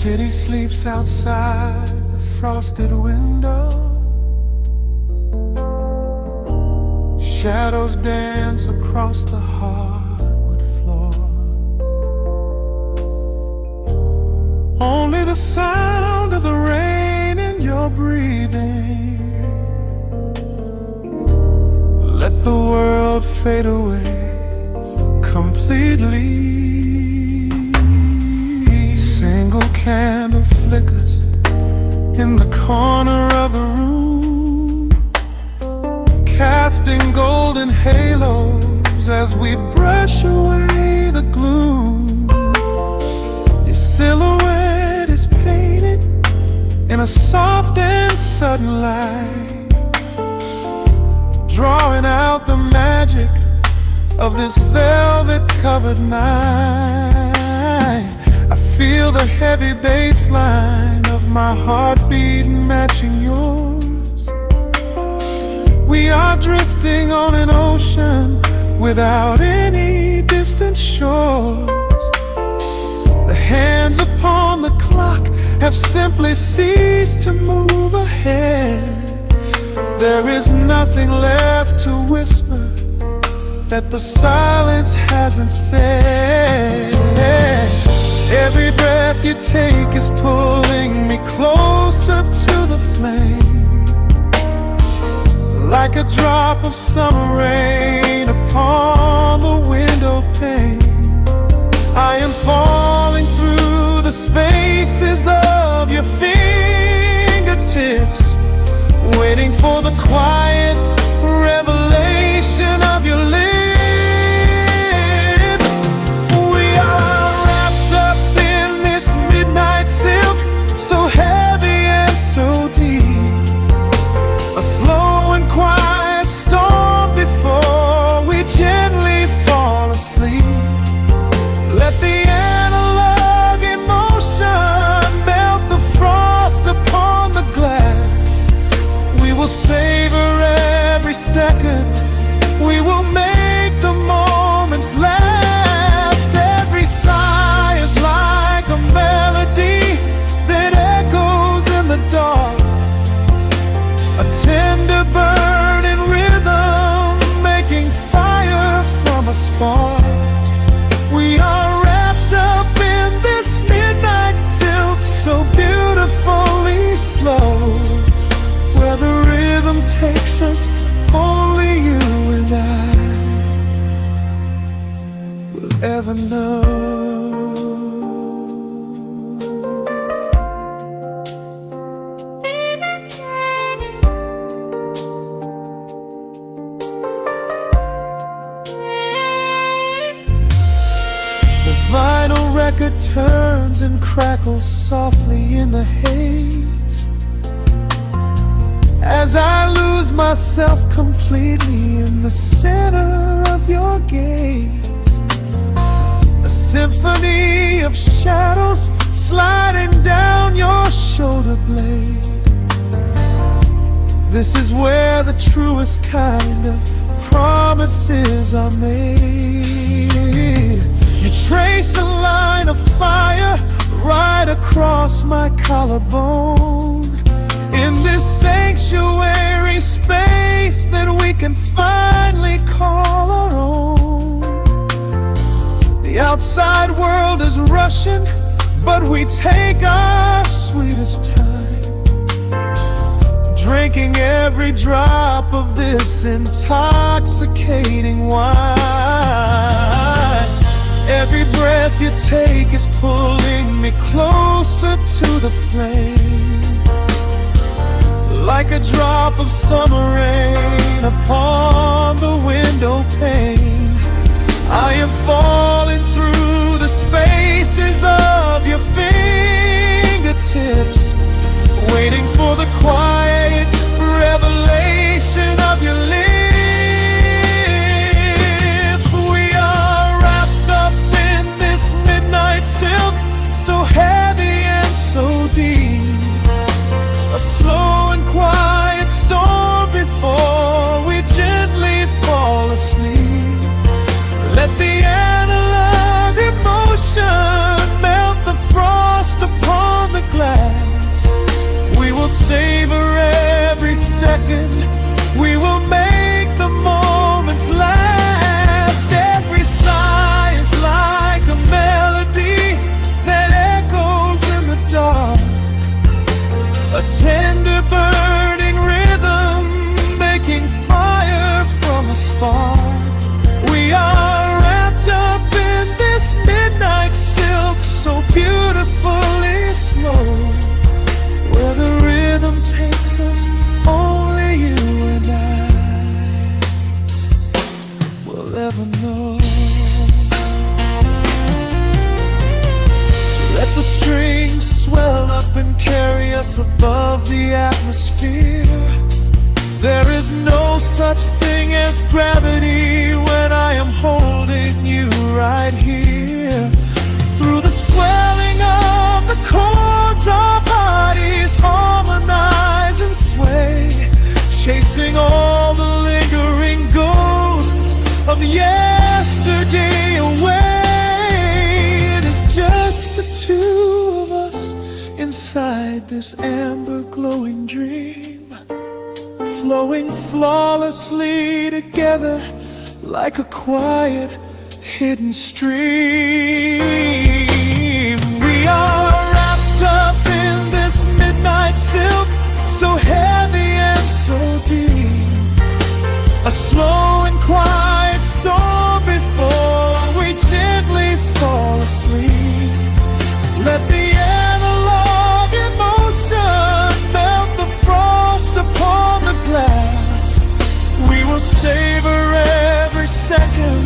city sleeps outside the frosted window. Shadows dance across the hardwood floor. Only the sound of the rain in your breathing. Let the world fade away completely. Single candle flickers in the corner of the room, casting golden halos as we brush away the gloom. Your silhouette is painted in a soft and sudden light, drawing out the magic of this velvet-covered night. I feel the heavy bass line of my heartbeat matching yours. We are drifting on an ocean without any distant shores. The hands upon the clock have simply ceased to move ahead. There is nothing left to whisper that the silence hasn't said. Every breath you take is pulling me closer to the flame, like a drop of summer rain upon the window pane. I am falling through the spaces of your fingertips, waiting for the quiet revelation of your lips. We are wrapped up in this midnight silk, so heavy and so deep. A slow and quiet storm before we gently fall asleep. Let the analog emotion melt the frost upon the glass. We will savor every second, we will make the moments last. Every sigh is like a melody that echoes in the dark, a tender burning rhythm making fire from a spark. We are wrapped up in this midnight silk, so beautifully slow, where the rhythm takes us, only you and I will ever know. The vinyl record turns and crackles softly in the haze, as I lose myself completely in the center of your gaze. A symphony of shadows sliding down your shoulder blade. This is where the truest kind of promises are made. You trace a line of fire right across my collarbone, in this sanctuary space that we can finally call our own. The outside world is rushing, but we take our sweetest time, drinking every drop of this intoxicating wine. Every breath you take is pulling me closer to the flame, like a drop of summer rain upon the window pane. I am falling through the spaces of your fingertips, waiting for the quiet revelation of your lips. We are wrapped up in this midnight silk, so heavy and so deep. A slow and quiet storm before we gently fall asleep. Let the analog emotion beautifully slow, where the rhythm takes us, only you and I will ever know. Let the strings swell up and carry us above the atmosphere. There is no such thing as gravity when I am holding you right here. Through the swelling of the chords, our bodies harmonize and sway, chasing all the lingering ghosts of yesterday away. It is just the two of us inside this amber glowing dream, flowing flawlessly together like a quiet hidden stream. We are wrapped up in this midnight silk, so heavy and so deep, a slow and quiet storm before we gently fall asleep. Let the analog emotion melt the frost upon the glass. We will savor every second,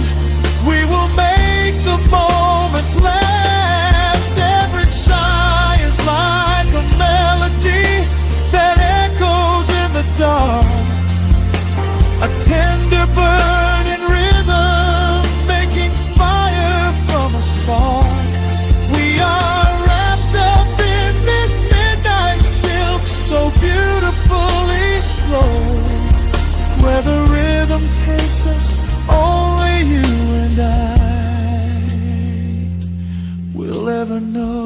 we will make the moments last. Every sigh is like a melody that echoes in the dark, a tender burning rhythm making fire from a spark. We are wrapped up in this midnight silk, so beautifully slow, where the rhythm takes us, only you and I will ever know.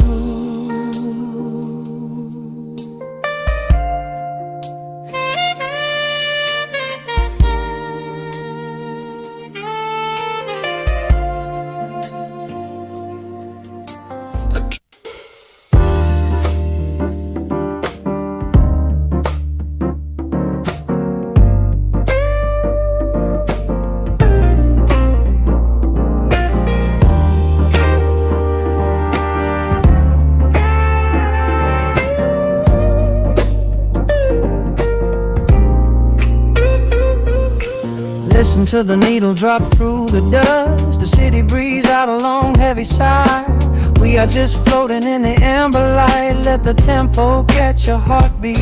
Listen to the needle drop through the dust, the city breeze out a long heavy sigh. We are just floating in the amber light, let the tempo catch your heartbeat.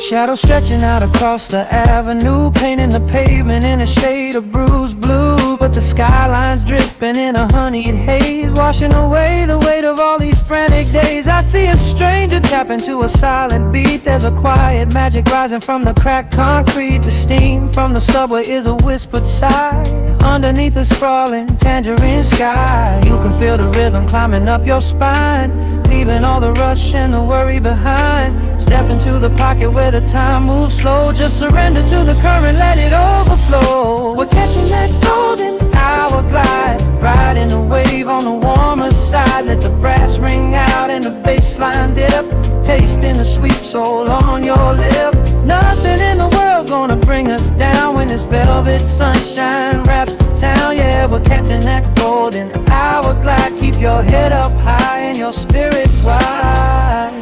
Shadows stretching out across the avenue, painting the pavement in a shade of bruised blue. But the skyline's dripping in a honeyed haze, washing away the weight of all these frantic days. I see a stranger tap into a silent beat. There's a quiet magic rising from the cracked concrete. The steam from the subway is a whispered sigh underneath the sprawling tangerine sky. You can feel the rhythm climbing up your spine, leaving all the rush and the worry behind. Step into the pocket where the time moves slow. Just surrender to the current, let it overflow. We're catching that golden hour glide, riding the wave on the warmer side. Let the brass ring out and the bass line dip, tasting the sweet soul on your lip. Nothing in the world gonna bring us down when this velvet sunshine wraps the town. Yeah, we're catching that golden hour glide. Keep your head up high and your spirit wide.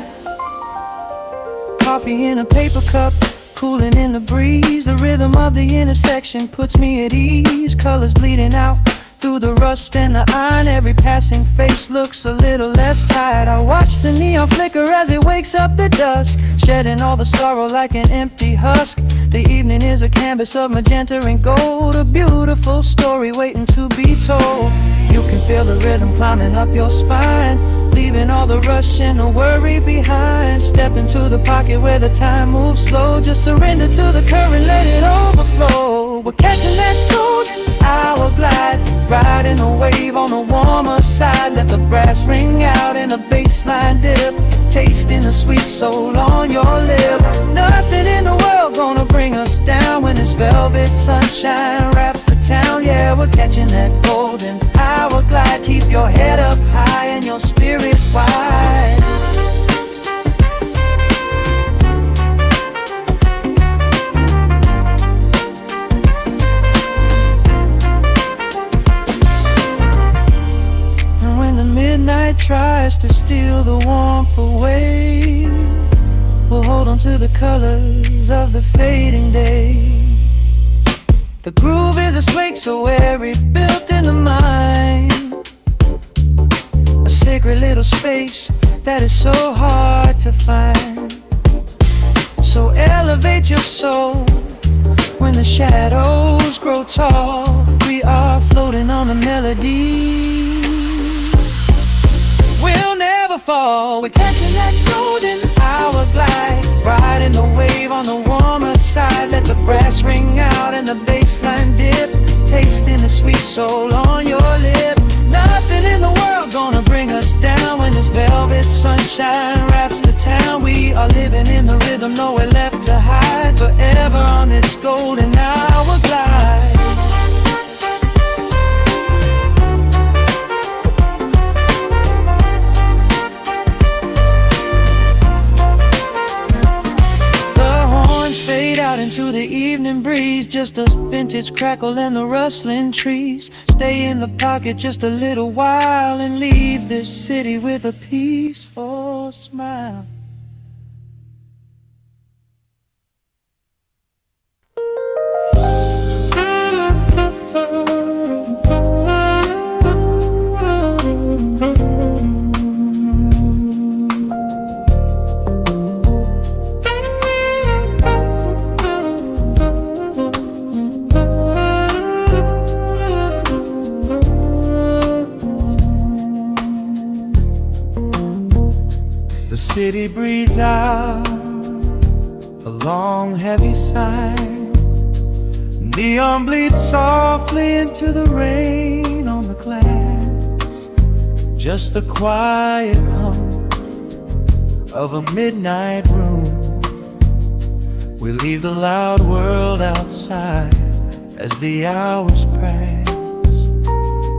Coffee in a paper cup, cooling in the breeze. The rhythm of the intersection puts me at ease. Colors bleeding out through the rust and the iron. Every passing face looks a little less tired. I watch the neon flicker as it wakes up the dusk, shedding all the sorrow like an empty husk. The evening is a canvas of magenta and gold, a beautiful story waiting to be told. You can feel the rhythm climbing up your spine, leaving all the rush and the worry behind. Step into the pocket where the time moves slow. Just surrender to the current, let it overflow. We're catching that golden hour glide, riding a wave on the warmer side. Let the brass ring out and the bass line dip, tasting the sweet soul on your lip. Nothing in the world gonna bring us down when this velvet sunshine wraps the town. Yeah, we're catching that golden hour glide. Keep your head up high and your spirit wide. And when the midnight tries to steal the warmth away. We'll hold on to the colors of the fading day. The groove is a swing so airy, built in the mind, a sacred little space that is so hard to find. So elevate your soul when the shadows grow tall. We are floating on a melody. We'll never fall. We're catching that golden hour glide, riding the wave on the warmer side. Let the brass ring out and the bass line dip, tasting the sweet soul on your lip. Nothing in the world gonna bring us down when this velvet sunshine wraps the town. We are living in the rhythm, nowhere left to hide, forever on this golden hour glide. Into the evening breeze, just a vintage crackle and the rustling trees. Stay in the pocket just a little while and leave this city with a peaceful smile. The city breathes out a long heavy sigh. Neon bleeds softly into the rain on the glass. Just the quiet hum of a midnight room. We leave the loud world outside as the hours pass.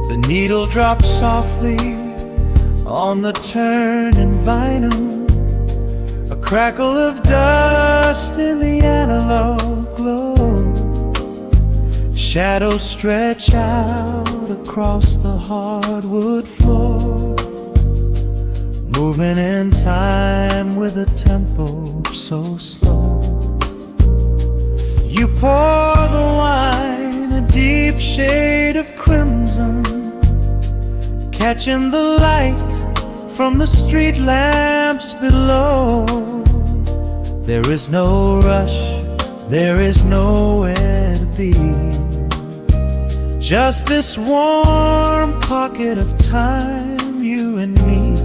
The needle drops softly on the turning vinyl, a crackle of dust in the analog glow. Shadows stretch out across the hardwood floor, moving in time with a tempo so slow. You pour the wine, a deep shade of crimson, catching the light from the street lamps below. There is no rush, there is nowhere to be, just this warm pocket of time, you and me.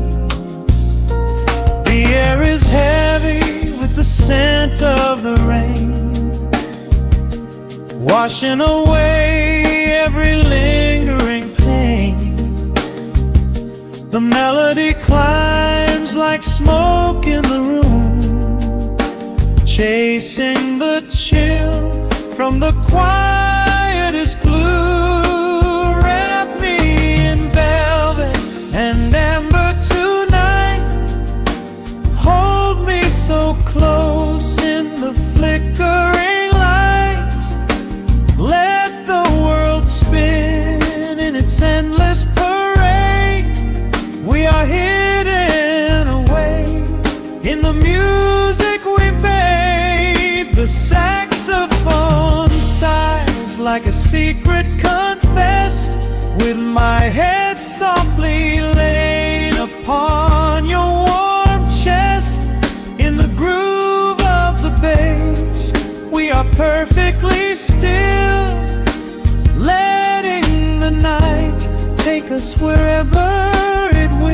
The air is heavy with the scent of the rain, washing away every lingering pain. The melody climbs like smoke in the room, chasing the chill from the quietest glue. Wrap me in velvet and amber tonight, hold me so close in the flickering light. Let the world spin in its endless parade. We are hidden away in the music we made. The saxophone sighs like a secret confessed, with my head softly laid upon your warm chest. In the groove of the bass, we are perfectly still, letting the night take us wherever it will.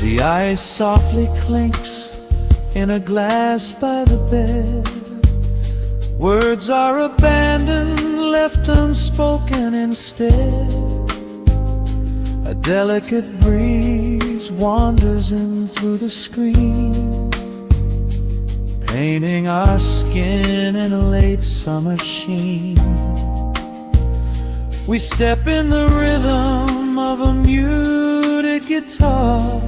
The ice softly clinks in a glass by the bed. Words are abandoned, left unspoken instead. A delicate breeze wanders in through the screen, painting our skin in a late summer sheen. We step in the rhythm of a muted guitar,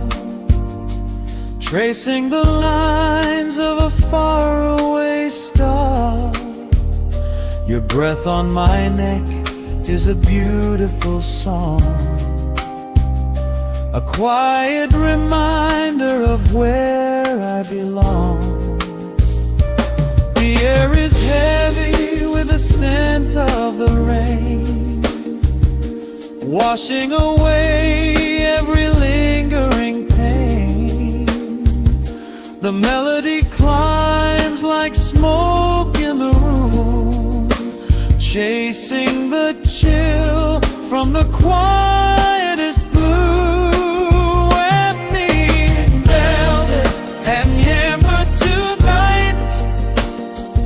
tracing the lines of a faraway star. Your breath on my neck is a beautiful song, a quiet reminder of where I belong. The air is heavy with the scent of the rain, washing away every lingering pain. The melody climbs like smoke in the room, chasing the chill from the quietest blue. And me, velvet and amber tonight,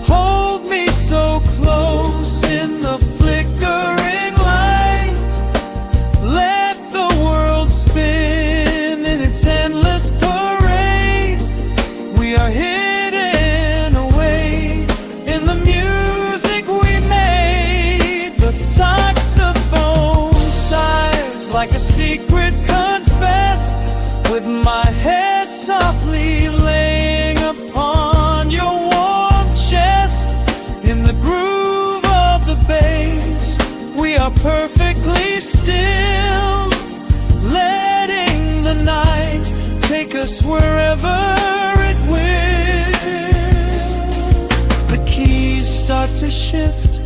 hold me so close in the flickering light. Let the world spin in its endless parade. We are hidden away in the music we made. The saxophone sighs like a secret confessed, with my head softly laying upon your warm chest. In the groove of the bass, we are perfectly still, letting the night take us wherever it will. The keys start to shift,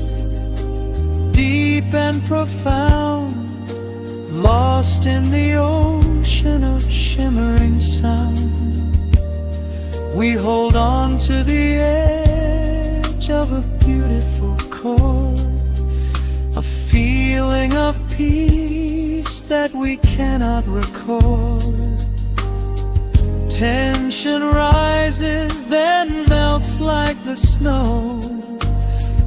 deep and profound, lost in the ocean of shimmering sound. We hold on to the edge of a beautiful chord, a feeling of peace that we cannot record. Tension rises, then melts like the snow,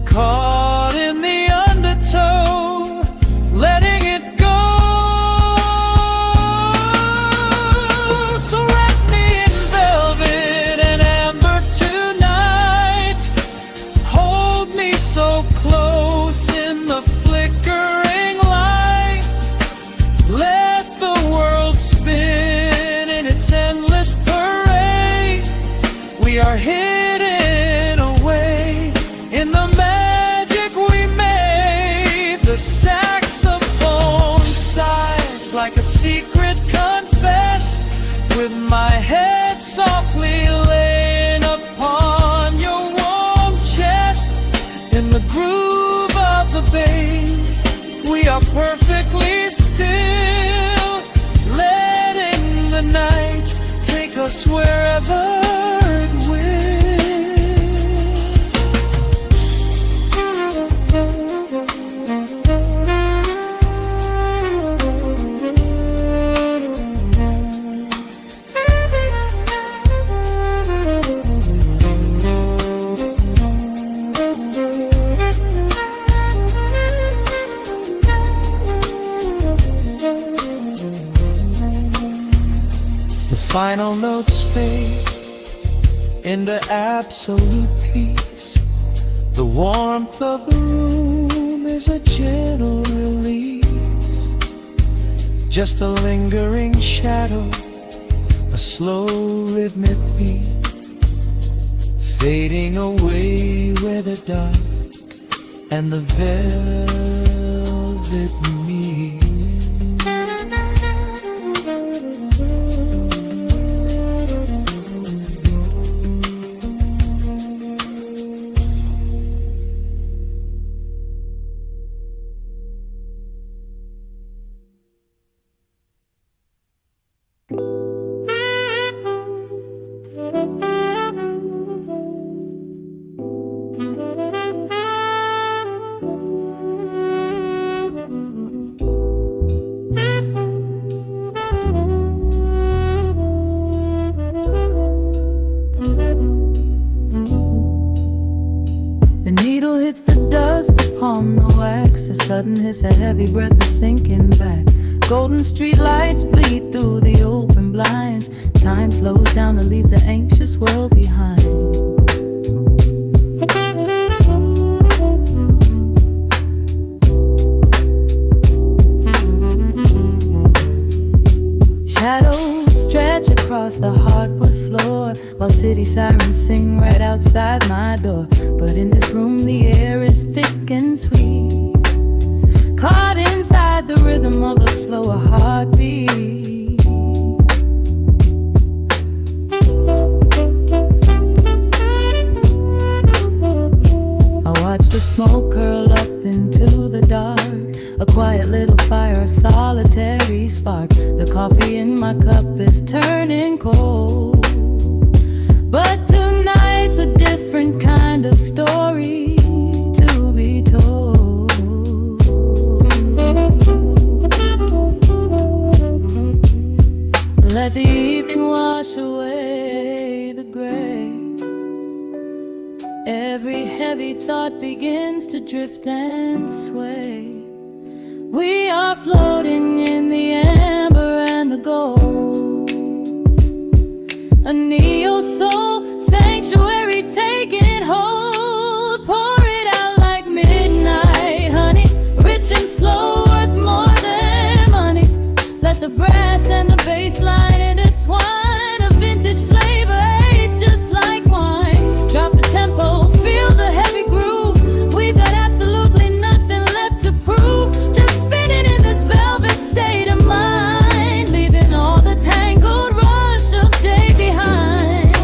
caught in the undertow, letting it go. So wrap me in velvet and amber tonight, hold me so close in the flickering light. Let the world spin in its endless parade. We are hidden away in the magic we made. The saxophone sighs like a secret confessed, with my head softly laying upon your warm chest. In the groove of the bass, we are perfectly still, letting the night take us wherever it will. Final notes fade into absolute peace. The warmth of the room is a gentle release, just a lingering shadow, a slow rhythmic beat, fading away where the dark and the velvet meet. The needle hits the dust upon the wax. A sudden hiss, a heavy breath is sinking back. Golden street lights bleed through the open blinds. Time slows down to leave the anxious world behind. Shadows stretch across the hardwood while city sirens sing right outside my door. But in this room the air is thick and sweet, caught inside the rhythm of a slower heartbeat. Watch the smoke curl up into the dark, a quiet little fire, a solitary spark. The coffee in my cup is turning cold, but tonight's a different kind of story to be told. Let the evening wash away the gray. Every heavy thought begins to drift and sway. We are floating in the amber and the gold, a neo-soul sanctuary taking hold. Pour it out like midnight honey, rich and slow, worth more than money. Let the brass and the bass line intertwine, a vintage flavor aged just like wine. Drop the tempo, feel the heavy groove. We've got absolutely nothing left to prove, just spinning in this velvet state of mind, leaving all the tangled rush of day behind.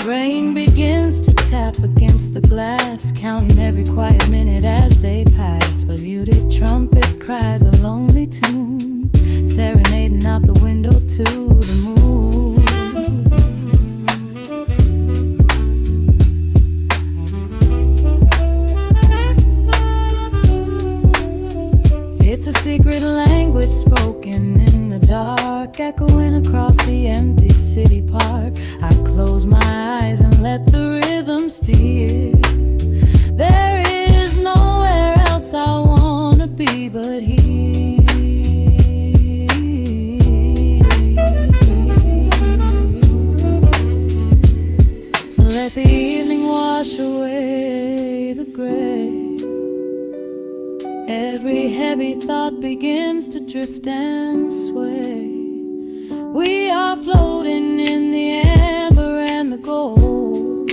Rain begins to tap against the glass, counting every quiet minute as they pass. A muted trumpet cries a lonely tune, serenading out the window to the moon. It's a secret language spoken in the dark, echoing across the empty city park. I close my eyes and let the rhythm steer. There is nowhere else I wanna be but here. Let the evening wash away the gray. Every heavy thought begins to drift and sway. We are floating in the amber and the gold,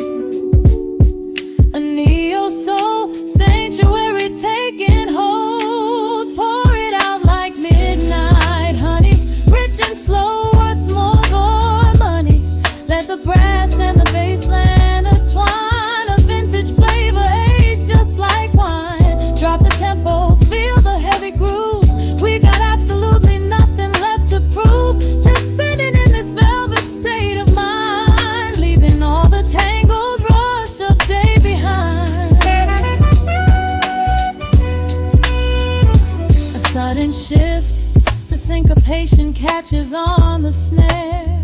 a neo-soul sanctuary taking hold. Pour it out like midnight honey, rich and slow, worth more money. Let the brass and the bass line intertwine, a vintage flavor aged just like wine. Drop the tempo, feel the heavy groove. We got absolutely nothing left to prove, just spinning in this velvet state of mind, leaving all the tangled rush of day behind. A sudden shift, the syncopation catches on the snare.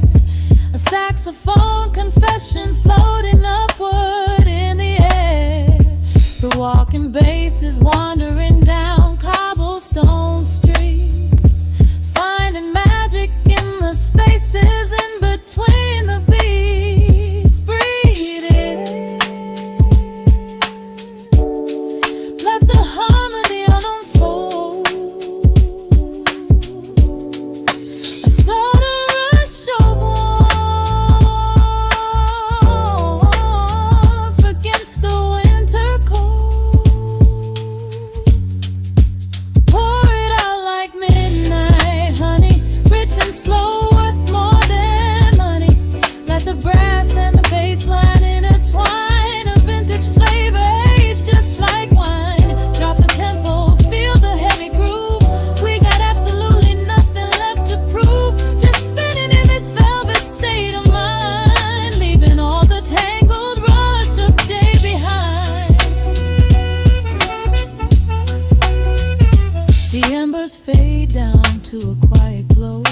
A saxophone confession floating upward in the air. The walking bass is wandering down cobblestone streets, finding magic in the spaces in between the beats. Breathe it in, let the harmony unfold. A sudden rush of warmth against the winter cold. Pour it out like midnight honey, rich and slow, worth more than money. Let the brass and the bass line intertwine, a vintage flavor aged just like wine. Drop the tempo, feel the heavy groove. We got absolutely nothing left to prove, just spinning in this velvet state of mind, leaving all the tangled rush of day behind. The embers fade down to a quiet glow.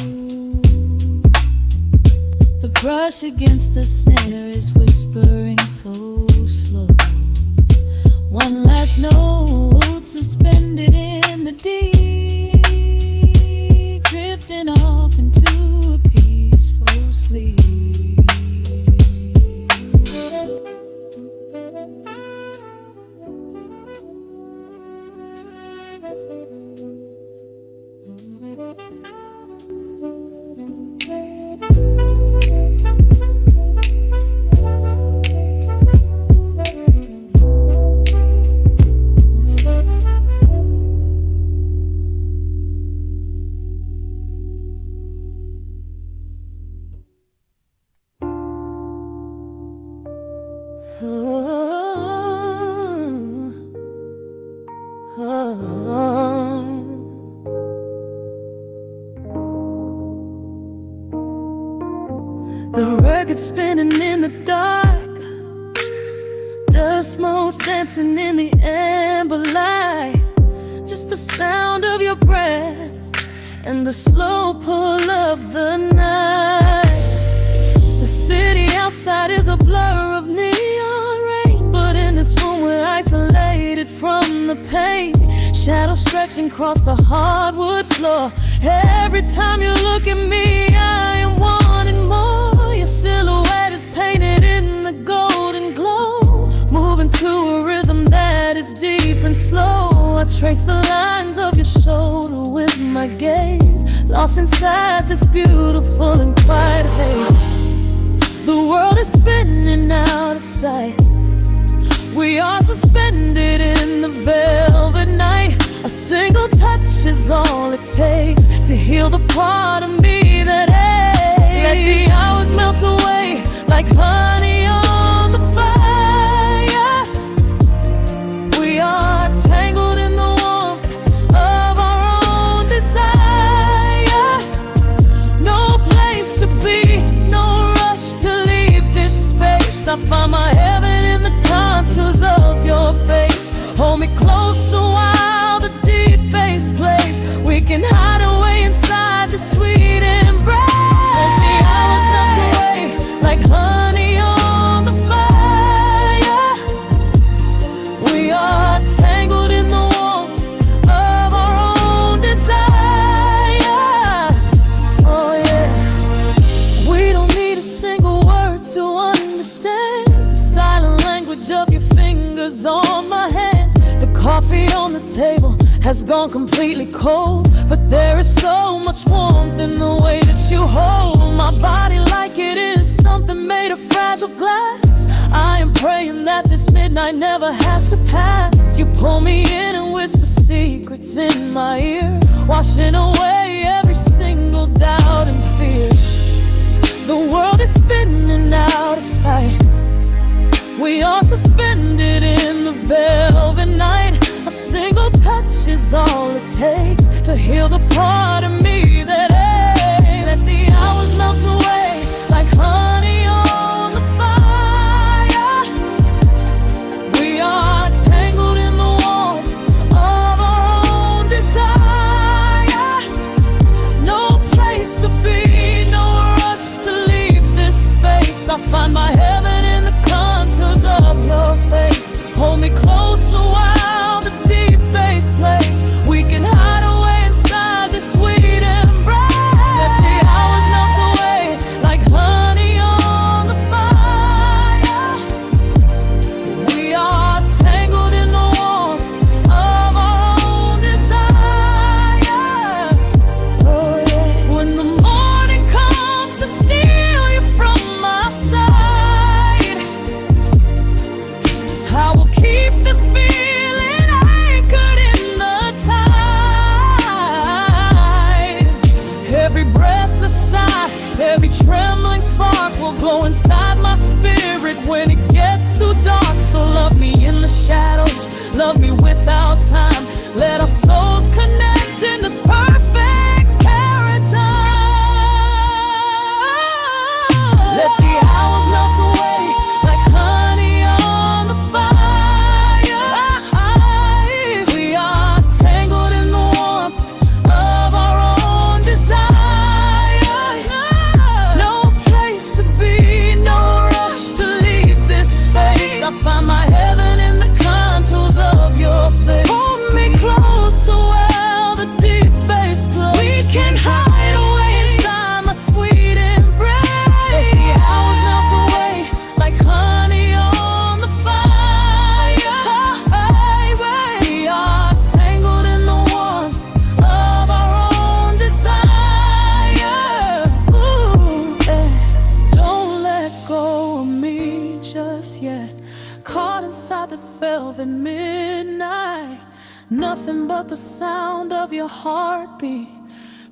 The brush against the snare is whispering so slow. One last note suspended in the deep, drifting off into a peaceful sleep. The record spinning in the dark, dust motes dancing in the amber light. Just the sound of your breath and the slow pull of the night. The city outside is a blur of neon rain, but in this room we're isolated from the pain. Shadows stretching across the hardwood floor. Every time you look at me, I am wanting more. Your silhouette is painted in the golden glow, moving to a rhythm that is deep and slow. I trace the lines of your shoulder with my gaze, lost inside this beautiful and quiet haze. The world is spinning out of sight. We are suspended in the velvet night. A single touch is all it takes to heal the part of me that aches. Let the hours melt away like honey on the fire. We are tangled in the warmth of our own desire. No place to be, no rush to leave this space. I find my heaven in the contours of your face. Hold me closer while the deep bass plays. We can hide away inside the sweet embrace. Let the hours melt away like honey on the fire. We are tangled in the warmth of our own desire. Oh yeah. We don't need a single word to understand the silent language of your fingers on my hand. The coffee on the table has gone completely cold, but there is so much warmth in the way that you hold my body like it is something made of fragile glass. I am praying that this midnight never has to pass. You pull me in and whisper secrets in my ear, washing away every single doubt and fear. The world is spinning out of sight. We are suspended in the velvet night. A single touch is all it takes to heal the part of me that aches. Let the hours melt away like honey on the fire. We are tangled in the warmth of our own desire. No place to be, no rush to leave this space. I find my heaven in the contours of your face. Hold me closer while the deep bass plays. We can hide away inside this sweet embrace. Let the hours melt away like honey on the fire. We are tangled in the warmth of our own desire. Oh yeah. When the morning comes to steal you from my side, I will keep this feeling anchored in the tide. Every breathless sigh, every trembling spark will glow inside my spirit when it gets too dark. So love me in the shadows, love me without time. Let our souls connect in this perfect paradise. Let the hours melt away like honey on the fire. We are tangled in the warmth of our own desire. No place to be, no rush to leave this space. I find my heaven in the contours of your face. Hold me closer while the deep bass plays. We can hide away inside my sweet embrace. Let the hours melt away like honey on the fire. We are tangled in the warmth of our own desire. Ooh, eh. Don't let go of me just yet. Caught inside this velvet midnight. Nothing but the sound of your heartbeat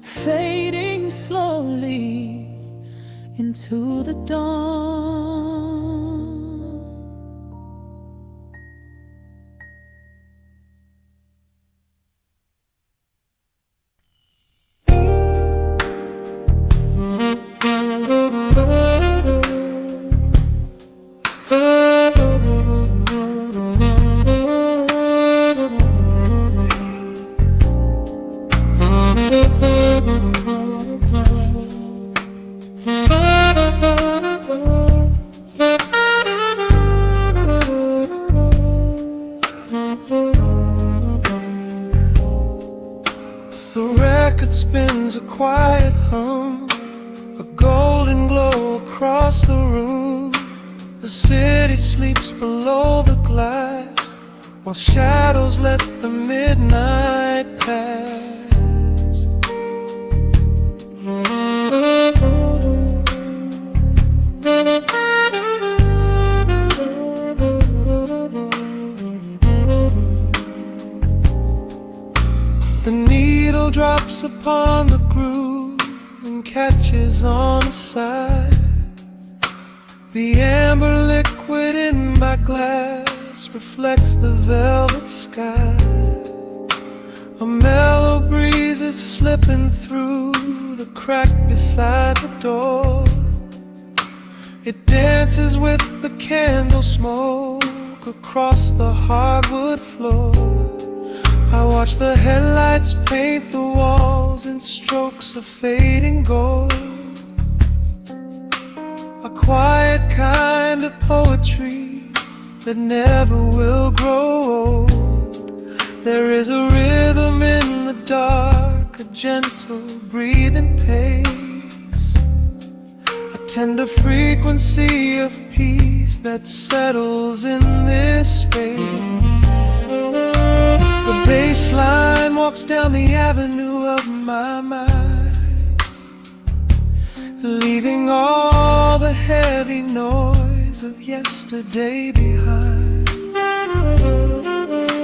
fading slowly into the dawn. across the room. The city sleeps below the glass, while shadows let the midnight pass. The needle drops upon the groove and catches on the side. The amber liquid in my glass reflects the velvet sky. A mellow breeze is slipping through the crack beside the door. It dances with the candle smoke across the hardwood floor. I watch the headlights paint the walls in strokes of fading gold. A quiet kind of poetry that never will grow old. There is a rhythm in the dark, a gentle breathing pace, a tender frequency of peace that settles in this space. The bass line walks down the avenue of my mind, leaving all the heavy noise of yesterday behind.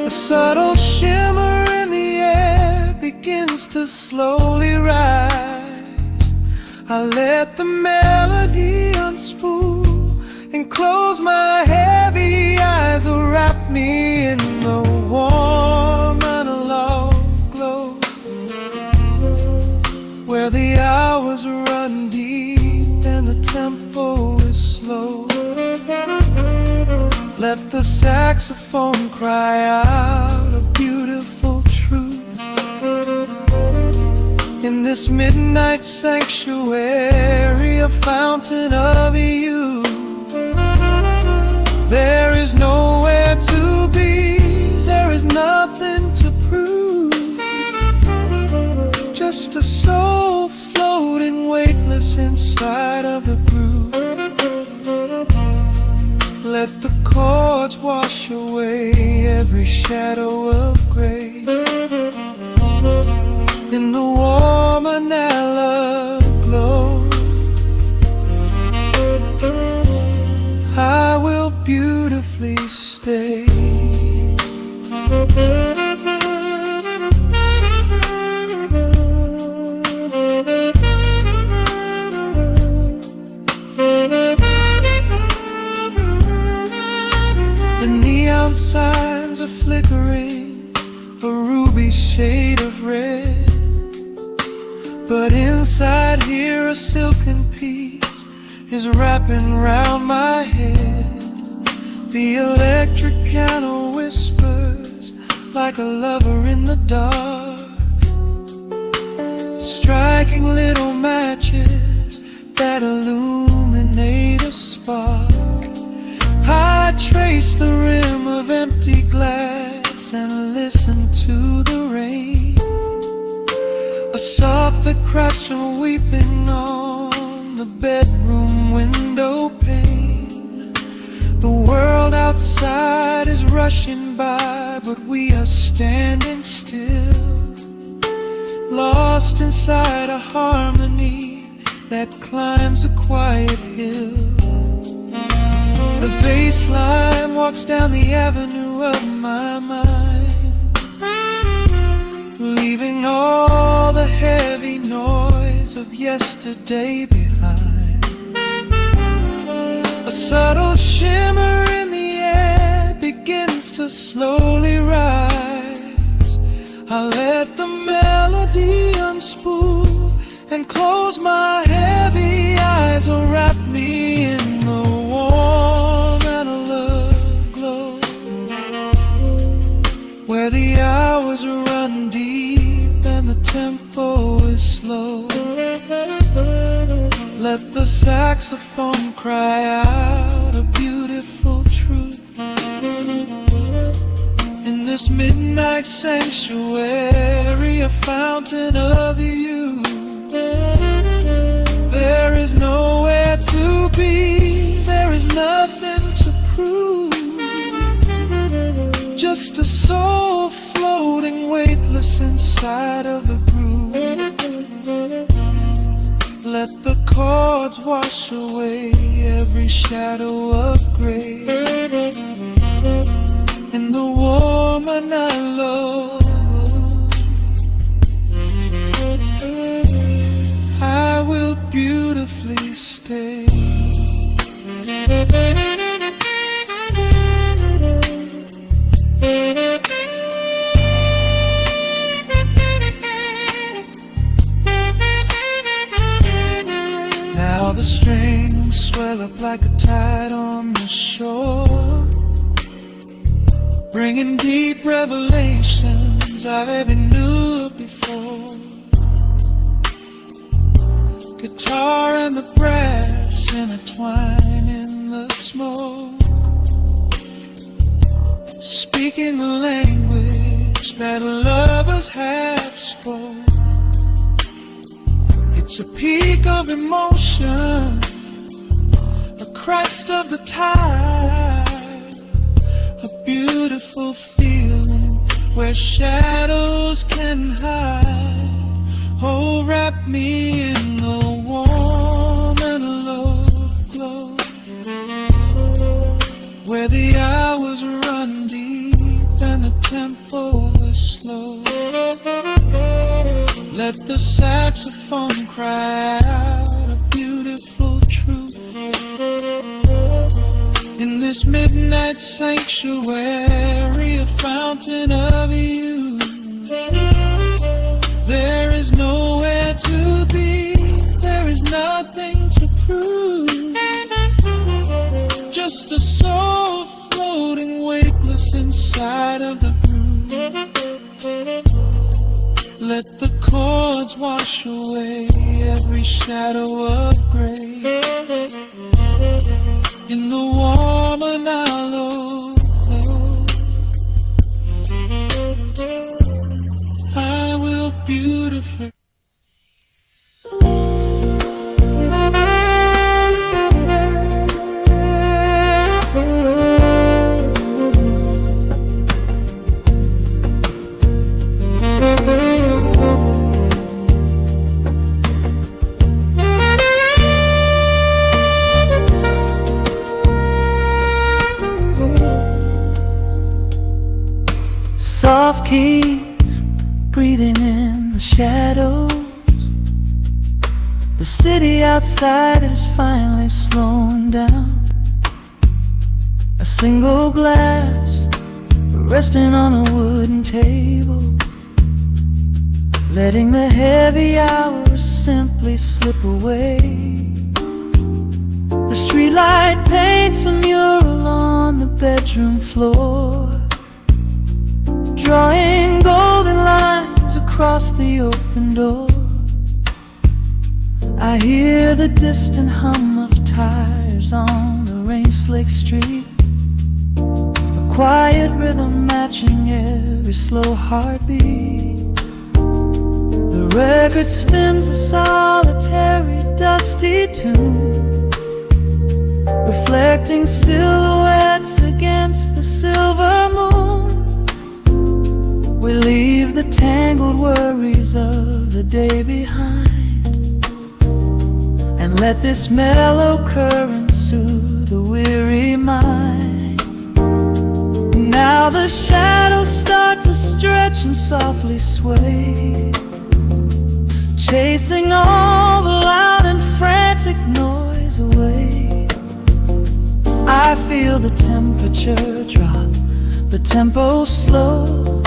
A subtle shimmer in the air begins to slowly rise. I let the melody unspool and close my heavy eyes, wrap me in the warm analog glow, where the hours run deep and the tempo is slow. Let the saxophone cry out a beautiful truth in this midnight sanctuary, a fountain of youth. There is nowhere to be, there is nothing to prove, just a soul floating weightless inside of the groove. Let the chords wash away every shadow of gray. In the warm analog glow, I will beautifully stay. The neon signs are flickering, a ruby shade of red, but inside here a silken peace is wrapping round my head. The electric piano whispers like a lover in the dark, striking little matches that illuminate a spark. I trace the rim of empty glass and listen to the rain, a soft that cracks from weeping on the bedroom window pane. The world outside is rushing by, but we are standing still, lost inside a harmony that climbs a quiet hill. The bass line walks down the avenue of my mind, leaving all the heavy noise of yesterday behind. A subtle shimmer in the air begins to slowly rise. I let the melody unspool and close my heavy eyes, wrap me in the warm analog glow, where the hours run deep and the tempo is slow. Let the saxophone cry out a beautiful truth in this midnight sanctuary, a fountain of youth. There is nowhere to Just a soul floating weightless inside of the groove. Let the chords wash away every shadow of gray. In the woman I love, I will beautifully stay. Now the strings swell up like a tide on the shore, bringing deep revelations I've ever knew before. Guitar and the brass intertwine in the smoke, speaking a language that lovers have spoke. It's a peak of emotion, a crest of the tide, a beautiful feeling where shadows can hide. Oh, wrap me in the warm and low glow, where the hours run deep and the tempo is slow. Let the saxophone cry out a beautiful truth. In this midnight sanctuary, a fountain of youth. There is nowhere to be, there is nothing to prove. Just a soul floating weightless inside of the groove. Let the chords wash away every shadow of gray. In the warm and hollow glow, I will beautify. Soft keys breathing in the shadows. The city outside is finally slowing down. A single glass resting on a wooden table, letting the heavy hours simply slip away. The streetlight paints a mural on the bedroom floor, drawing golden lines across the open door. I hear the distant hum of tires on the rain-slicked street, a quiet rhythm matching every slow heartbeat. The record spins a solitary, dusty tune, reflecting silhouettes against the silver moon. We leave the tangled worries of the day behind, and let this mellow current soothe the weary mind. Now the shadows start to stretch and softly sway, chasing all the loud and frantic noise away. I feel the temperature drop, the tempo slow,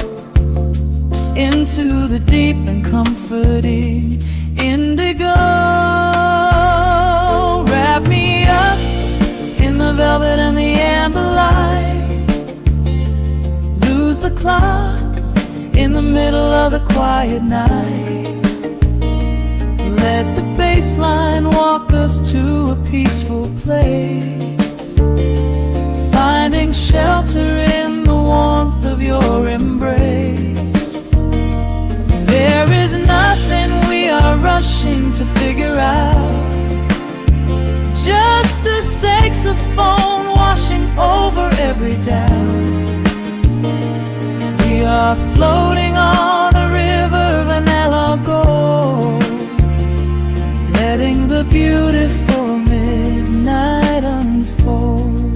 into the deep and comforting indigo. Wrap me up in the velvet and the amber light, lose the clock in the middle of the quiet night. Let the bass line walk us to a peaceful place, finding shelter in the warmth of your embrace. There is nothing we are rushing to figure out, just a saxophone washing over every doubt. are floating on a river vanilla gold, letting the beautiful midnight unfold.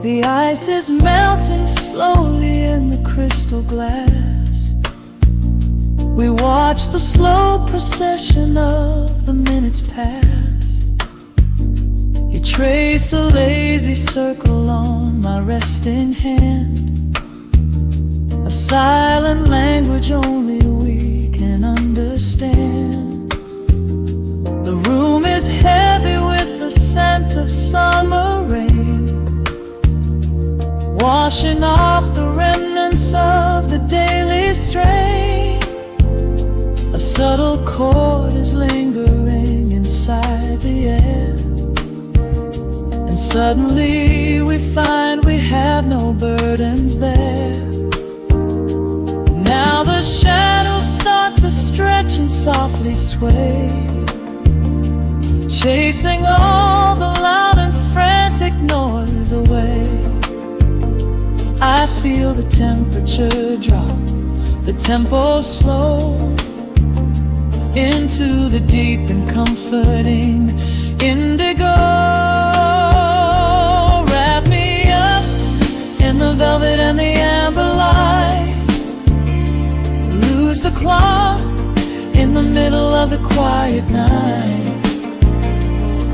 The ice is melting slowly in the crystal glass. We watch the slow procession of the minutes pass. You trace a lazy circle on my resting hand, a silent language only we can understand. The room is heavy with the scent of summer rain, washing off the remnants of the daily strain. A subtle chord is lingering inside the air, and suddenly we find we have no burdens there. Now the shadows start to stretch and softly sway, chasing all the loud and frantic noise away. I feel the temperature drop, the tempo slow, into the deep and comforting indigo. Wrap me up in the velvet and the amber light, lose the clock in the middle of the quiet night.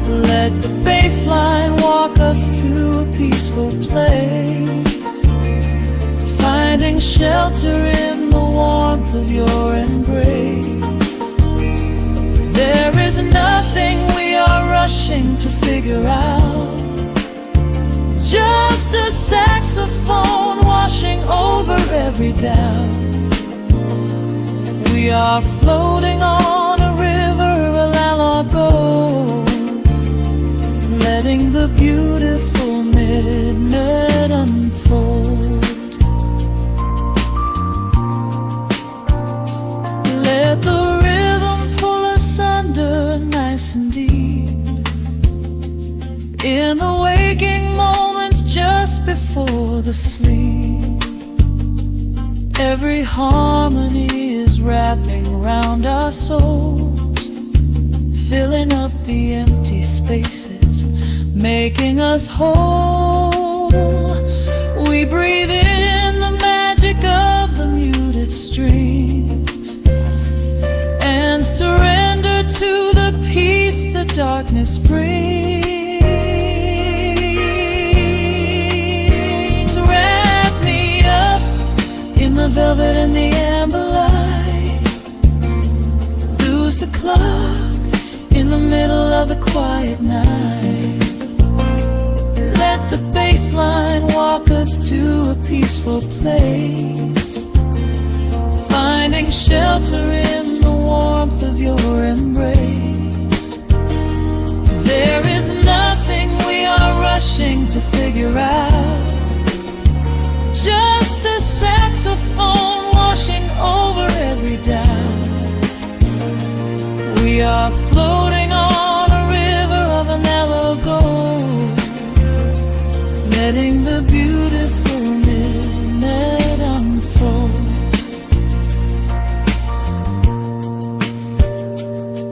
Let the bass line walk us to a peaceful place, finding shelter in the warmth of your embrace. There is nothing we are rushing to figure out, just a saxophone washing over every doubt. We are floating on a river, a la gold, letting the beautiful midnight unfold. Let the rhythm pull us under nice and deep, in the waking moments just before the sleep. Every harmony is wrapping around our souls, filling up the empty spaces, making us whole. We breathe in the magic of the muted strings and surrender to the peace the darkness brings. Wrap me up in the velvet and the amber light, lose the clock in the middle of the quiet night. Let the bass line walk us to a peaceful place, finding shelter in the warmth of your embrace. There is nothing we are rushing to figure out, just a saxophone washing over every doubt. We are floating on a river of a mellow gold, letting the beautiful midnight unfold.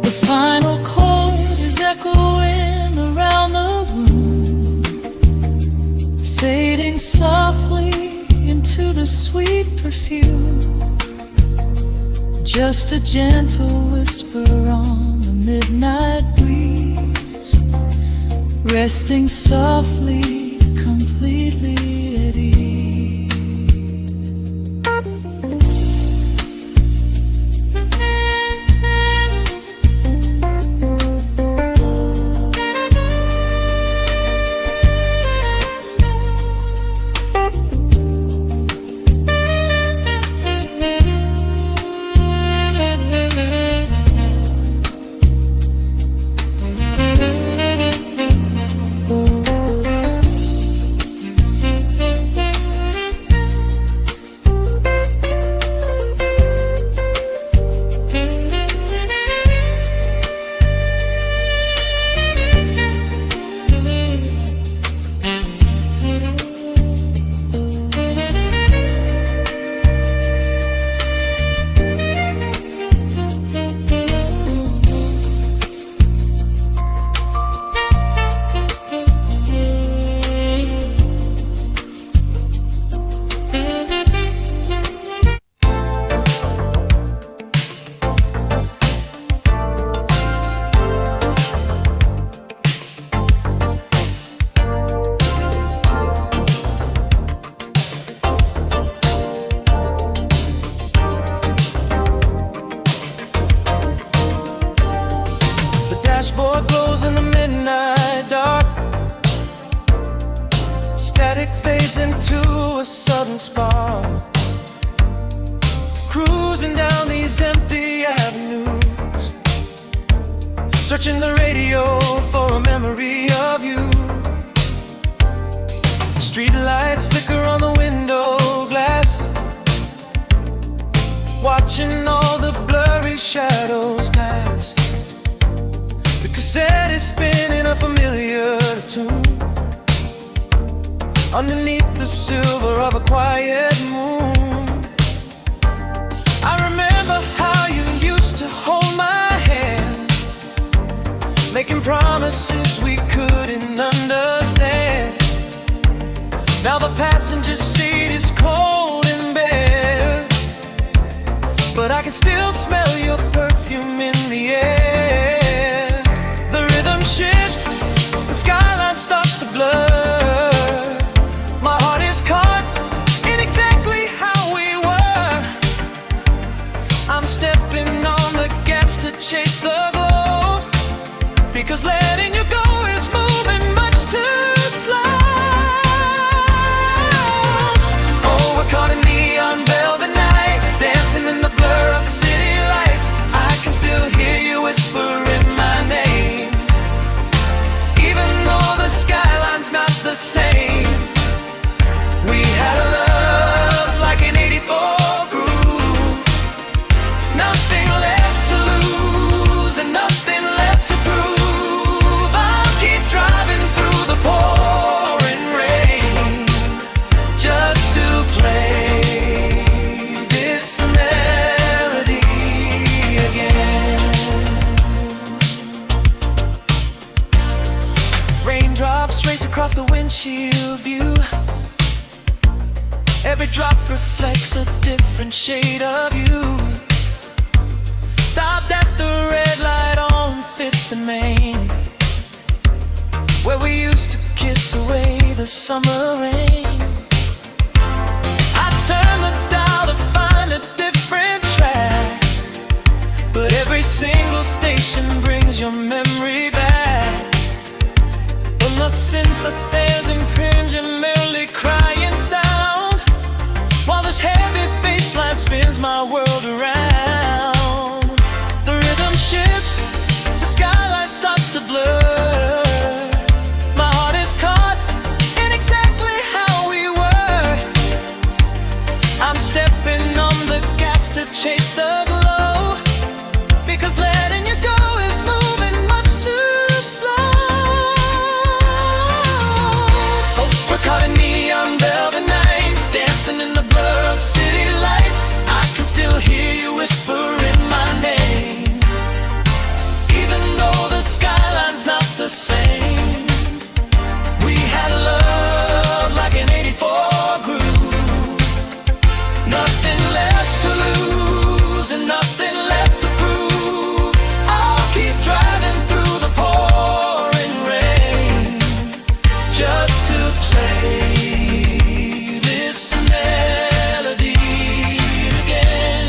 The final chord is echoing around the room, fading softly into the sweet perfume. Just a gentle whisper on the midnight breeze, resting softly, completely at ease. into a sudden spark, cruising down these empty avenues, searching the radio for a memory of you. Street lights flicker on the window glass, watching all the blurry shadows pass. The cassette is spinning a familiar tune underneath the silver of a quiet moon. I remember how you used to hold my hand, making promises we couldn't understand. Now the passenger seat is cold and bare, but I can still smell your perfume in the air. The rhythm shifts, the skyline starts to blur. My heart is caught in exactly how we were. I'm stepping on the gas to chase the glow, because letting you go is moving much too slow. Oh, we're caught in neon velvet nights, dancing in the blur of city lights. I can still hear you whispering my name, even though the skyline's not the same. We had a love like an 84 groove, nothing left to lose and nothing left to prove. I'll keep driving through the pouring rain just to play this melody again. Raindrops race across the windshield view, every drop reflects a different shade of you. Stopped at the red light on 5th and Main, where we used to kiss away the summer rain. I turn the dial to find a different track, but every single station brings your memory back. When the synth says impinging, merely crying sound, while this heavy bass line spins my world around. The rhythm shifts, the skyline starts to blur. My heart is caught in exactly how we were. I'm stepping on the gas to chase the glow, because letting you go is moving much too slow. Oh, we're caught in neon velvet nights, dancing in the blur of city lights. I can still hear you whispering my name, even though the skyline's not the same. We had a love like an 84 groove, nothing left to lose and nothing left to prove. I'll keep driving through the pouring rain just to play this melody again.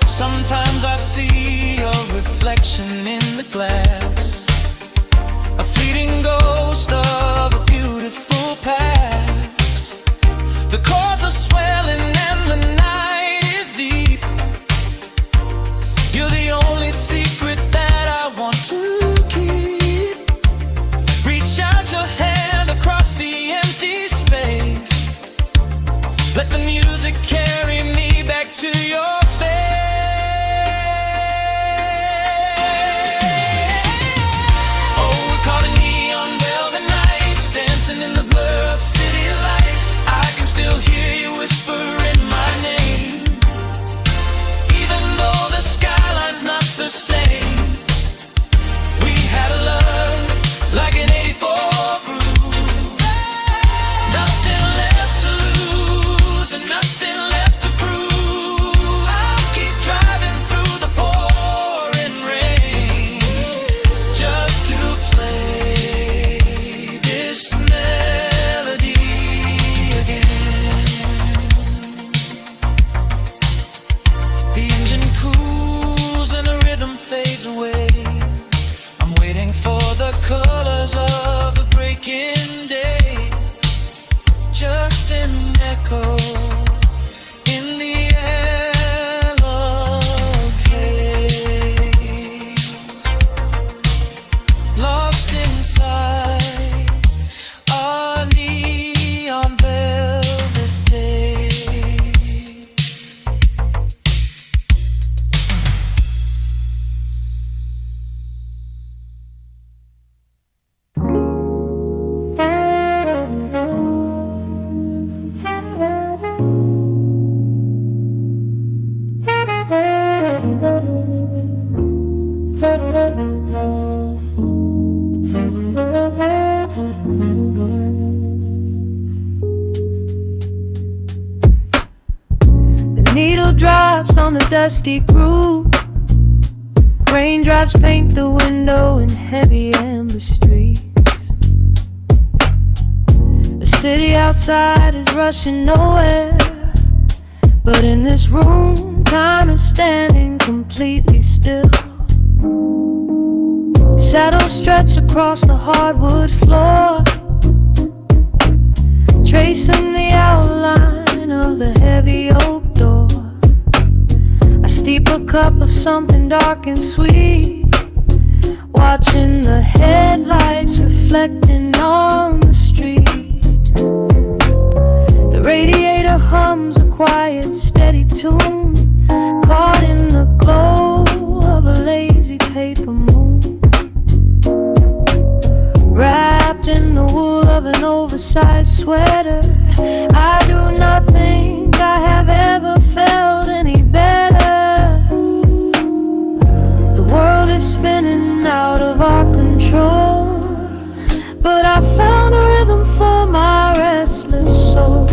Sometimes I see your reflection in the glass, a fleeting ghost of a beautiful past. The chords are swelling and the night is deep. You're the only secret that I want to keep. Reach out your hand across the empty space, let the music carry me back to your face. Oh, we're caught in neon velvet nights, dancing in the blur of city lights. I can still hear you whispering my name, even though the skyline's not the same. We had a love like an 84 groove, nothing left to lose and nothing left to prove. I'll keep driving through the pouring rain just to play this melody again. The engine cools and the rhythm fades away. I'm waiting for the colors of the breaking day. The needle drops on the dusty groove. Raindrops paint the window in heavy amber streets. The city outside is rushing nowhere, but in this room, time is standing completely still. Shadows stretch across the hardwood floor, tracing the outline of the heavy oak door. I steep a cup of something dark and sweet, watching the headlights reflecting on the street. The radiator hums a quiet, steady tune, caught in the glow of a lazy paper moon. Wrapped in the wool of an oversized sweater, I do not think I have ever felt any better. The world is spinning out of our control, but I found a rhythm for my restless soul.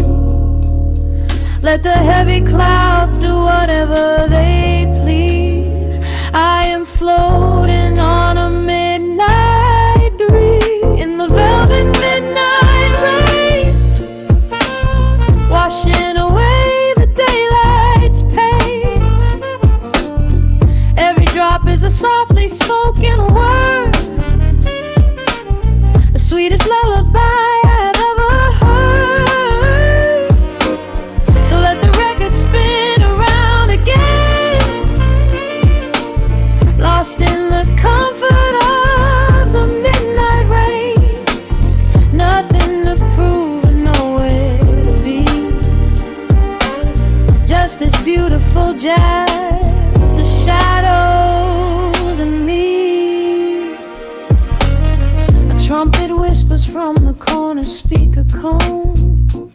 Let the heavy clouds do whatever they please. I am floating on a midnight dream in the velvet midnight rain, washing away the daylight's pain. Every drop is a softly spoken word, the sweetest lullaby I have ever heard. So let the record spin around again, lost in the comfort of the midnight rain. Nothing to prove and nowhere to be, just this beautiful jazz, the shadows and me. A trumpet whispers from the corner speaker cone,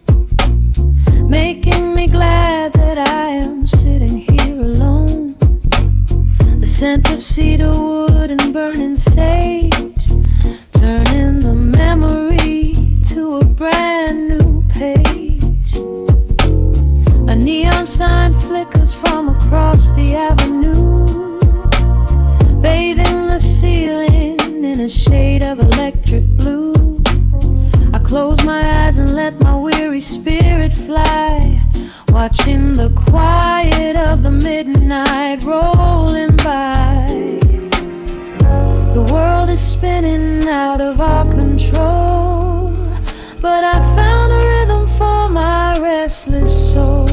making me glad that I am sitting here alone. The scent of cedar wood and burning sage, turning the memory to a brand new page. A neon sign flickers from across the avenue, bathing the ceiling in a shade of electric blue. I close my eyes and let my weary spirit fly, watching the quiet of the midnight rolling by. The world is spinning out of our control, but I found a rhythm for my restless soul.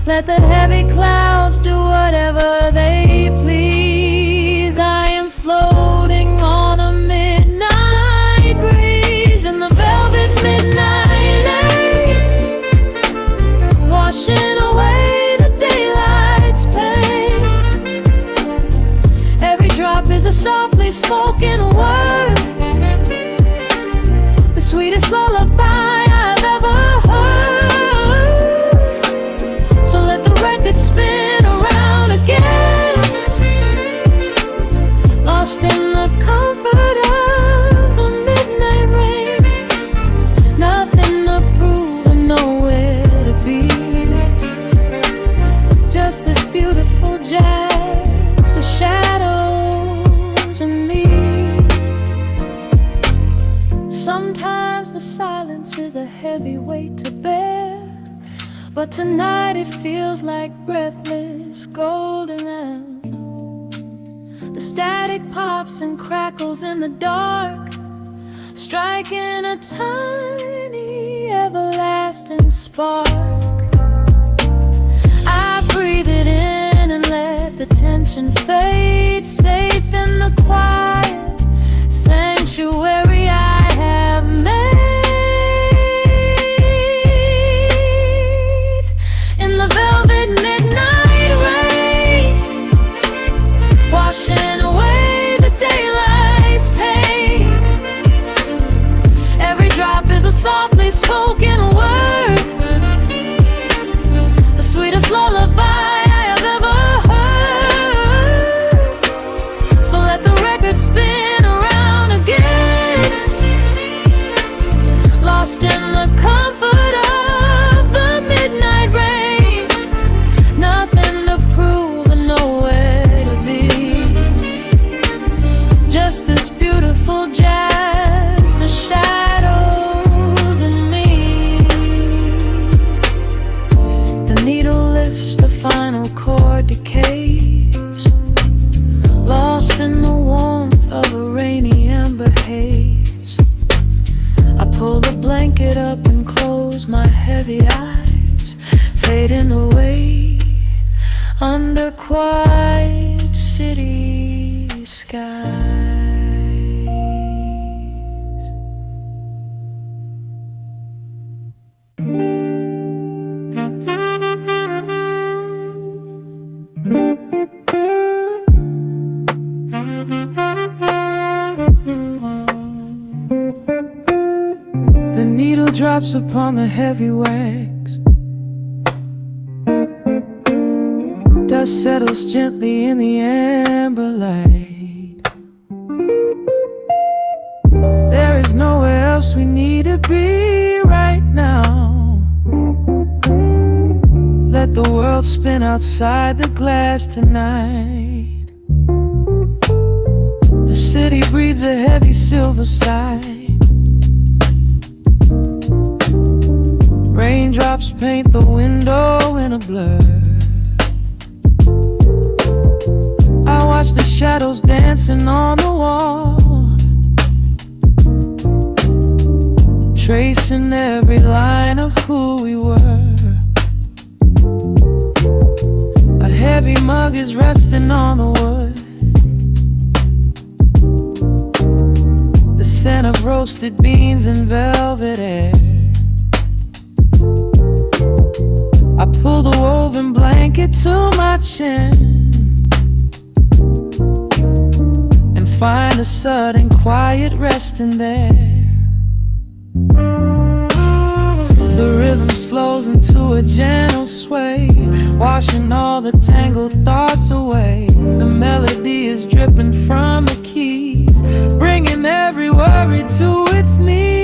Let the heavy clouds do whatever they please. I am floating on a midnight breeze in the velvet midnight lane, washing away the daylight's pain. Every drop is a softly spoken word, the sweetest lullaby I've ever heard. So let the record spin around again, lost in the comfort of the midnight rain. Nothing to prove and nowhere to be, just this beautiful jazz, the shadows and me. Sometimes the silence is a heavy weight to bear, but tonight it feels like breathless golden air. The static pops and crackles in the dark, striking a tiny everlasting spark. I breathe it in and let the tension fade, safe in the quiet sanctuary I have made. In the velvet midnight rain, washing away the daylight's pain. Every drop is a softly spoken word, under quiet city skies. The needle drops upon the heavy wax. Dust settles gently in the amber light. There is nowhere else we need to be right now. Let the world spin outside the glass tonight. The city breathes a heavy silver sigh. Raindrops paint the window in a blur. I watch the shadows dancing on the wall, tracing every line of who we were. A heavy mug is resting on the wood. The scent of roasted beans and velvet air. I pull the woven blanket to my chin and find a sudden quiet resting there. The rhythm slows into a gentle sway, washing all the tangled thoughts away. The melody is dripping from the keys, bringing every worry to its knees.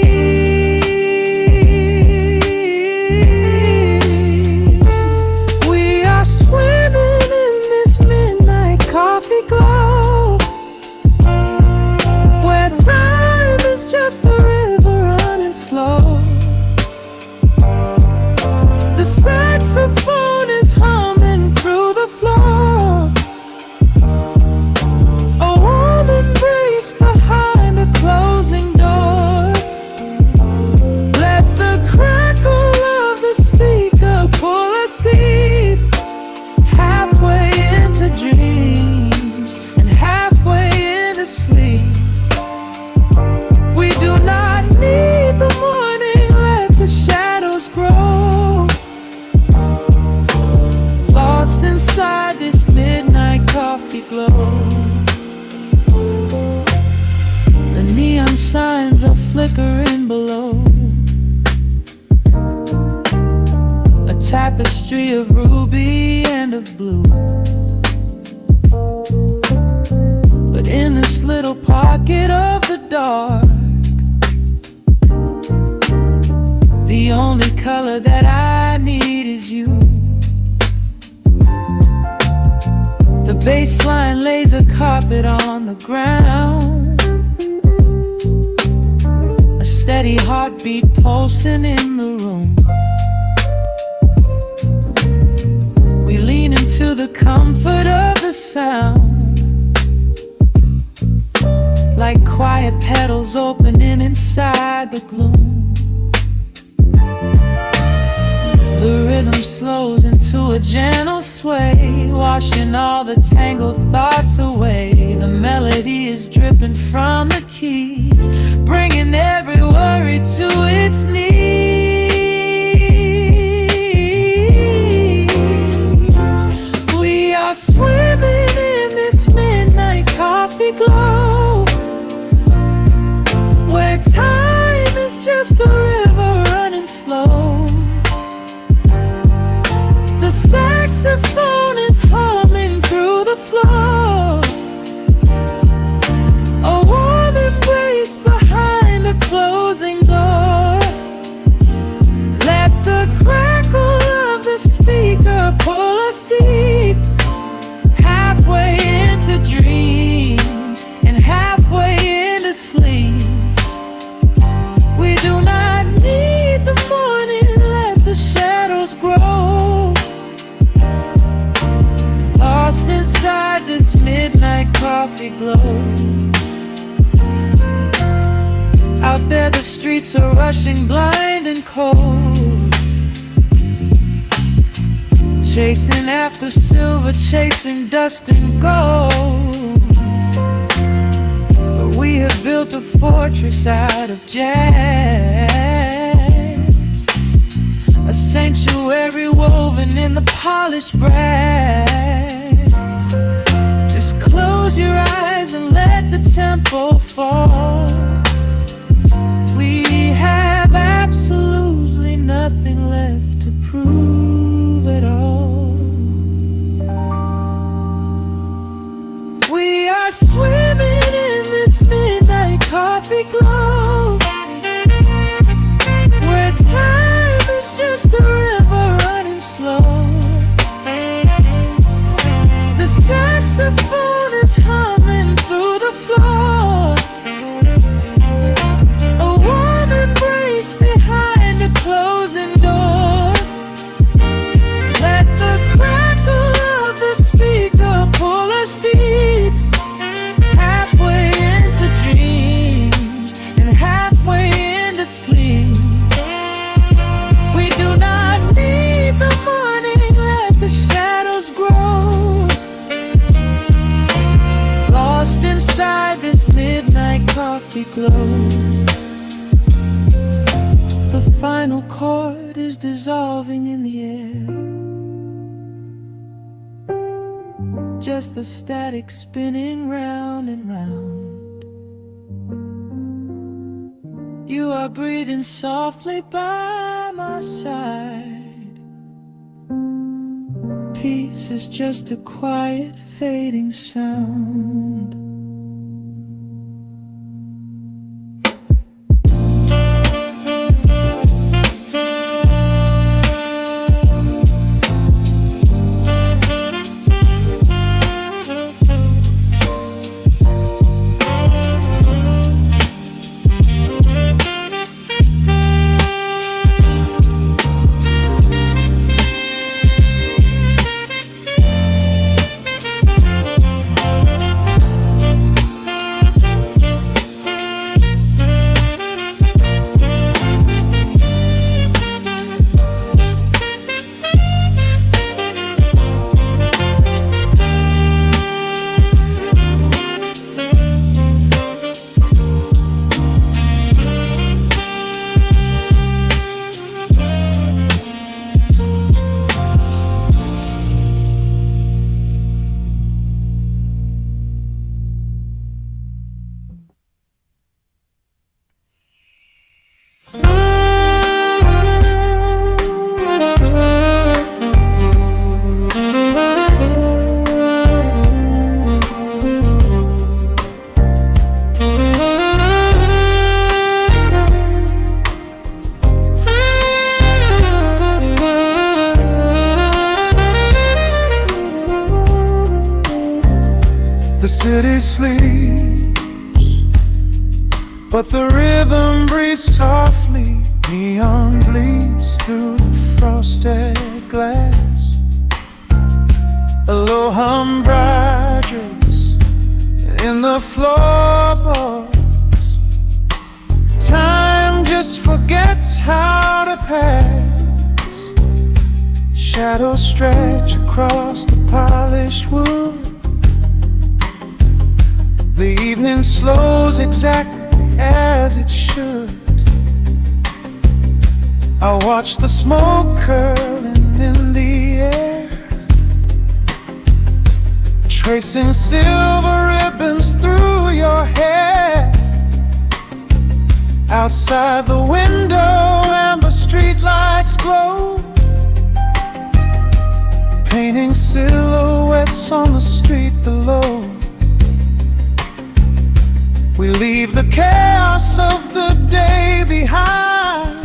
Swimming in this midnight coffee glow, where time is just a river running slow. The saxophone is humming through the floor. A warm embrace behind a closing door. Let the crackle of the speaker pull us deep, halfway into dreams and halfway into sleep. We do not need the morning, let the shadows grow. Lost inside this midnight coffee glow. The neon signs are flickering below. A tapestry of ruby and of blue. But in this little pocket of the dark, the only color that I need is you. The bass line lays a carpet on the ground, a steady heartbeat pulsing in the room. We lean into the comfort of the sound, like quiet petals opening inside the gloom. The rhythm slows into a gentle sway, washing all the tangled thoughts away. The melody is dripping from the keys, bringing every worry to its knees. We are swimming in this midnight coffee glow, where time is just a river running slow. The saxophone is humming through the floor. A warm embrace behind a closing door. Let the crackle of the speaker pull us deep, halfway into dreams and halfway into sleep. We do not need the morning, let the shadows grow. Lost inside this midnight coffee glow. Out there the streets are rushing blind and cold. chasing after silver, chasing dust and gold. But we have built a fortress out of jazz, a sanctuary woven in the polished brass. Just close your eyes and let the tempo fall. We have absolutely nothing left to prove at all. We are swimming in this midnight coffee glow, where time is just a river running slow. The saxophone is humming through the floor, a warm embrace behind a closing door. Let the crackle of the speaker pull us deep, halfway into dreams and halfway into sleep. We do not need the morning, let the shadows grow. Lost inside this midnight coffee glow. The final chord is dissolving in the air, just the static spinning round and round. You are breathing softly by my side. Peace is just a quiet fading sound. city sleeps, but the rhythm breathes softly. Neon bleeds through the frosted glass. A low hum brides in the floorboards. Time just forgets how to pass. Shadows stretch across the polished wood. The evening slows exactly as it should. I watch the smoke curling in the air, tracing silver ribbons through your hair. Outside the window, amber streetlights glow, painting silhouettes on the street below. We leave the chaos of the day behind,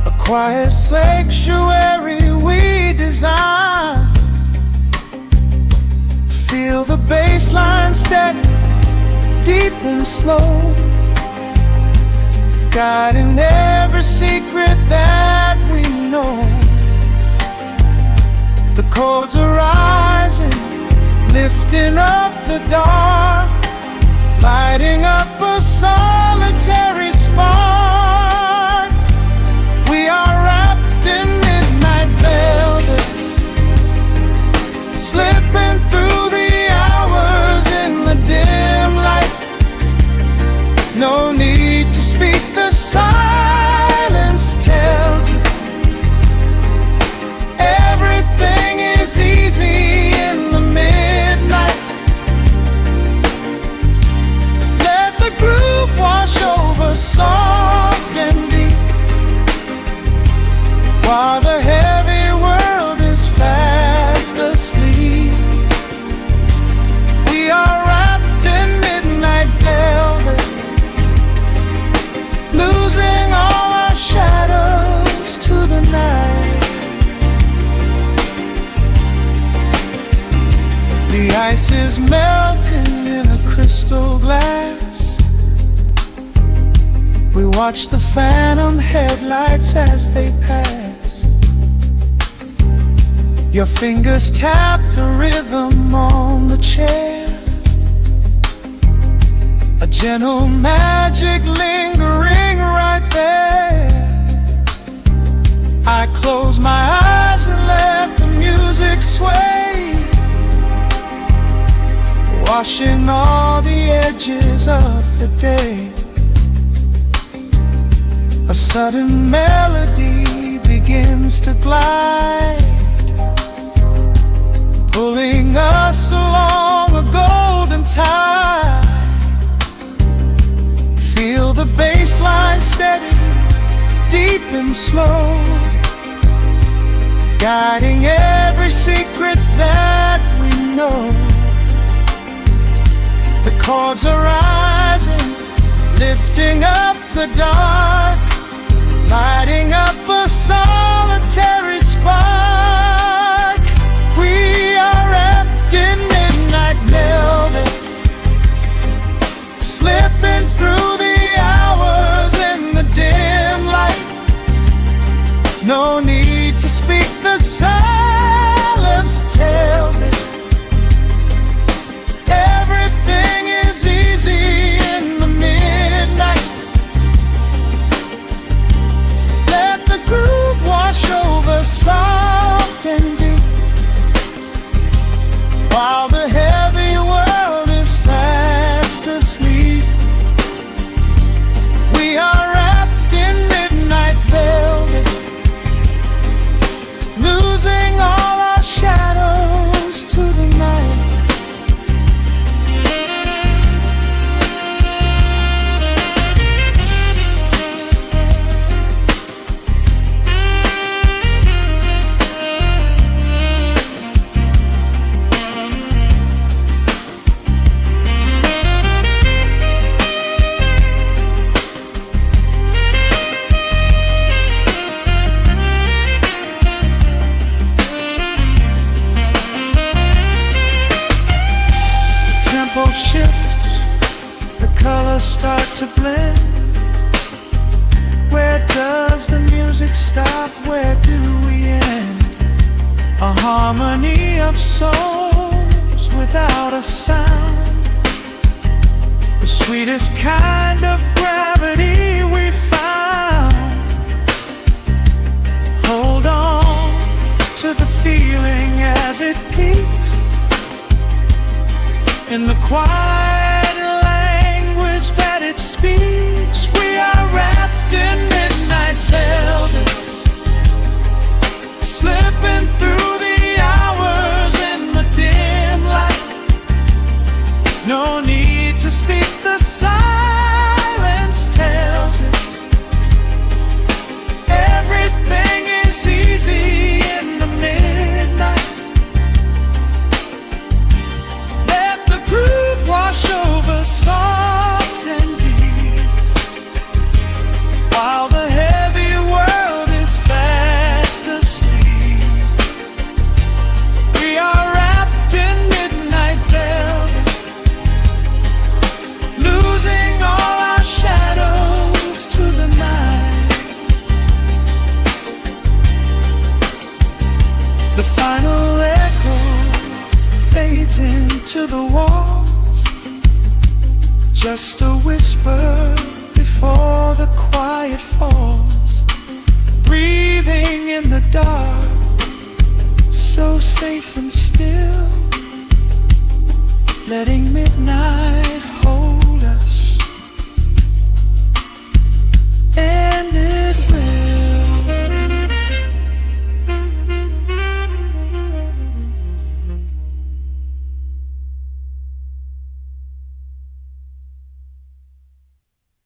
a quiet sanctuary we design. Feel the bass line steady, deep and slow, guiding every secret that we know. The chords are rising, lifting up the dark, lighting up a solitary spark. We are wrapped in midnight veil. Ice is melting in a crystal glass. We watch the phantom headlights as they pass. Your fingers tap the rhythm on the chair. A gentle magic lingering right there. I close my eyes and let the music sway, washing all the edges of the day. A sudden melody begins to glide, pulling us along a golden tide. Feel the bass line steady, deep and slow, guiding every secret that we know. The chords are rising, lifting up the dark, lighting up a solitary spark. We are wrapped in midnight velvet, slipping through the hours in the dim light. No need to speak, the silence tells it. Everything is easy in the midnight. Let the groove wash over soft and deep, while the heavy world is fast asleep. We are wrapped in midnight velvet, losing all our shadows to the night. Shifts, the colors start to blend. Where does the music stop? Where do we end? A harmony of souls without a sound, the sweetest kind of gravity we found. Hold on to the feeling as it peaks in the quiet language that it speaks. We are wrapped in midnight velvet, slipping through the hours in the dim light. No need to speak, the silence tells it. Everything is easy in the midnight. Wash over soft and deep, while the heavy world is fast asleep. We are wrapped in midnight velvet, losing all our shadows to the night. The final echo fades into the wall, just a whisper before the quiet falls. Breathing in the dark, so safe and still, letting midnight